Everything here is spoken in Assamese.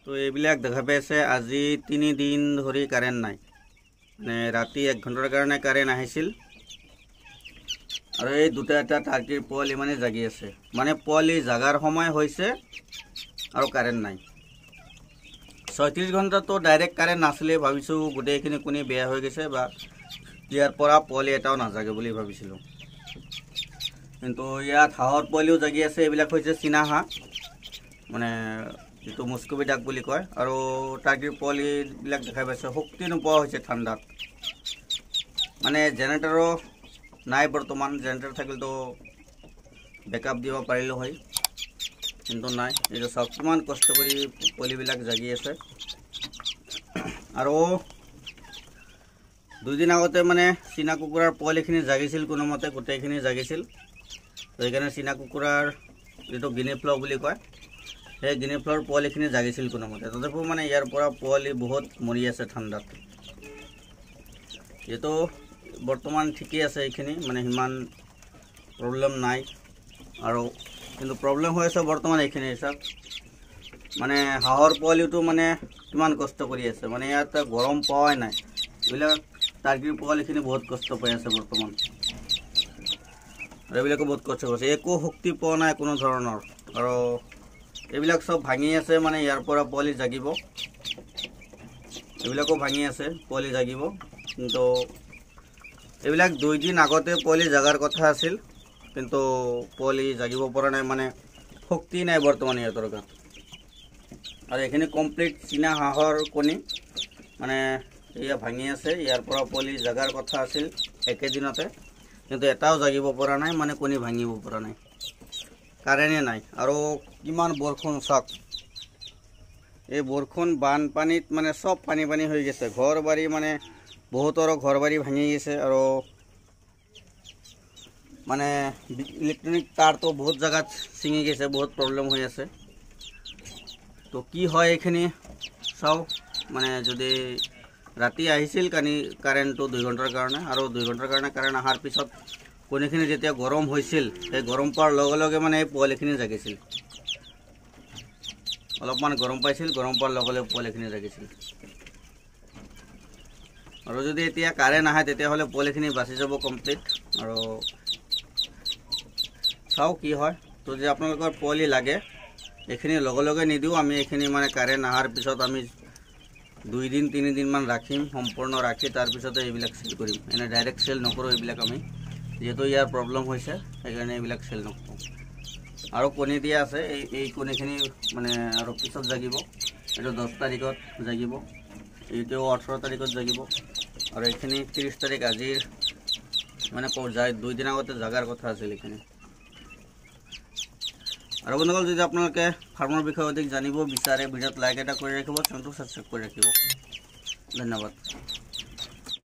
তো এইবিলাক দেখা পাইছে আজি 3 দিন ধৰি কাৰেণ্ট নাই মানে ৰাতি 1 ঘণ্টাৰ কাৰণে কাৰেণ্ট আহিছিল আৰু এই দুটা এটা টাৰ্কিৰ পোৱালি মানে জাগি আছে মানে পোৱালি জাগাৰ সময় হৈছে আৰু কাৰেণ্ট নাই 36 ঘণ্টা তো ডাইৰেক্ট কাৰেণ্ট নাছিলে ভাবিছো গোটেইখিনি কোনি বেয়া হৈ গৈছে বা ইয়াৰ পৰা পোৱালি এটাও নাজাগে বুলি ভাবিছিলো কিন্তু ইয়াত হাঁহৰ পোৱালিও জাগি আছে এইবিলাক হৈছে চীনা হাঁহ মানে যেটো মুস্কবি ডাক বুলি কয় আৰু টাৰ্কিৰ পোৱালি বিলাক দেখা পাইছে শক্তি নোপোৱা হৈছে ঠাণ্ডাত মানে জেনাৰেটৰো নাই বৰ্তমান জেনাৰেটৰ থাকিল তো বেকআপ দিব পাৰিলো হয় কিন্তু নাই এই যে সব কিমান কষ্ট কৰি পোৱালিবিলাক জাগি আছে আৰু দুদিন আগতে মানে চীনা কুকুৰাৰ পোৱালিখিনি জাগিছিল কোনোমতে গোটেইখিনি জাগিছিল সেইকাৰণে চীনা কুকুৰাৰ যেটো গিনি ফ্ল বুলি কয় সেই গিনি ফ্লৰ পোৱালিখিনি জাগিছিল কোনোমতে তথাপিও মানে ইয়াৰ পৰা পোৱালি বহুত মৰি আছে ঠাণ্ডাত যেটো বৰ্তমান ঠিকই আছে এইখিনি মানে হিমান প্ৰবলেম নাই আৰু কিন্তু প্ৰবলেম হৈ আছে বৰ্তমান এইখিনি হিচাপ মানে হাঁহৰ পোৱালিটো মানে কিমান কষ্ট কৰি আছে মানে ইয়াত গৰম পাৱাই নাই এইবিলাক টাৰ্কিৰ পোৱালিখিনি বহুত কষ্ট পাই আছে বৰ্তমান আৰু এইবিলাকো বহুত কষ্ট কৰিছে একো শক্তি পোৱা নাই কোনো ধৰণৰ আৰু এইবিলাক সব ভাঙি আছে মানে ইয়াৰ পৰা পোৱালি জাগিব এইবিলাকো ভাঙি আছে পোৱালি জাগিব কিন্তু এইবিলাক 2 দিন আগতে পোৱালি জাগাৰ কথা আছিল কিন্তু পোৱালি জাগিব পৰা নাই মানে শক্তি নাই বৰ্তমান ইয়াৰ গাত আৰু এখিনি কমপ্লিট চীনা হাঁহৰ কণী মানে ইয়া ভাঙি আছে ইয়াৰ পৰা পোৱালি জাগাৰ কথা আছিল একেদিনতে কিন্তু এটাও জাগিব পৰা নাই মানে কণী ভাঙিব পৰা নাই কাৰেণ্টে নাই আৰু কিমান বৰষুণ চাওক এই বৰষুণ বানপানীত মানে সব পানী পানী হৈ গৈছে ঘৰ বাৰী মানে বহুতৰ ঘৰ বাৰী ভাঙি গৈছে আৰু মানে ইলেক্ট্ৰনিক তাৰ তো বহুত জায়গাত ছিঙি গৈছে বহুত প্ৰবলেম হৈ আছে তো কি হয় এখানে চাও মানে যদি ৰাতি আহিছিল কাৰেণ্টটো 2 ঘণ্টাৰ কাৰণে আৰু 2 ঘণ্টাৰ কাৰণে কাৰেণ্ট আহাৰ পিছত কোনিখিনি যেতিয়া গৰম হৈছিল এই গৰম পাৰ লগে লগে মানে এই পোৱালিখিনি জাগিছিল অলপমান গৰম পাইছিল গৰম পাৰ লগে লগে পোৱালিখিনি জাগিছিল আৰু যদি এতিয়া কাৰেণ্ট আহে তেতিয়া হলে পোৱালিখিনি বাচি যাব কমপ্লিট আৰু চাও কি হয় তো যে আপোনালোকৰ পোৱালি লাগে এখিনি লগে লগে নিদিও আমি এখিনি মানে কাৰেণ্ট আহাৰ পিছত আমি 2 দিন 3 দিন মান ৰাখিম সম্পূৰ্ণ ৰাখি তাৰ পিছত এইবিলাক সেল কৰিম এনে ডাইৰেক্ট সেল নকৰো এইবিলাক আমি যেটো ইয়াৰ প্ৰবলেম হৈছে সেইকাৰণে এইবিলাক সেল নকৰো আৰু কণী দিয়া আছে এই কণীখিনি মানে আৰু পিছত জাগিব এটো 10 তাৰিখত জাগিব এইটো 18 তাৰিখত জাগিব আৰু এখিনি 30 তাৰিখ আজিৰ মানে কোৰ যায় 2 দিন আগতে জাগাৰ কথা আছিল এখিনি আৰু বন্ধুসকল যদি আপোনালোকে ফাৰ্মৰ বিষয়ে অধিক জানিব বিচাৰে ভিডিঅ'ত লাইক এটা কৰি ৰাখিব চেনেলটো সাবস্ক্ৰাইব কৰি ৰাখিব ধন্যবাদ।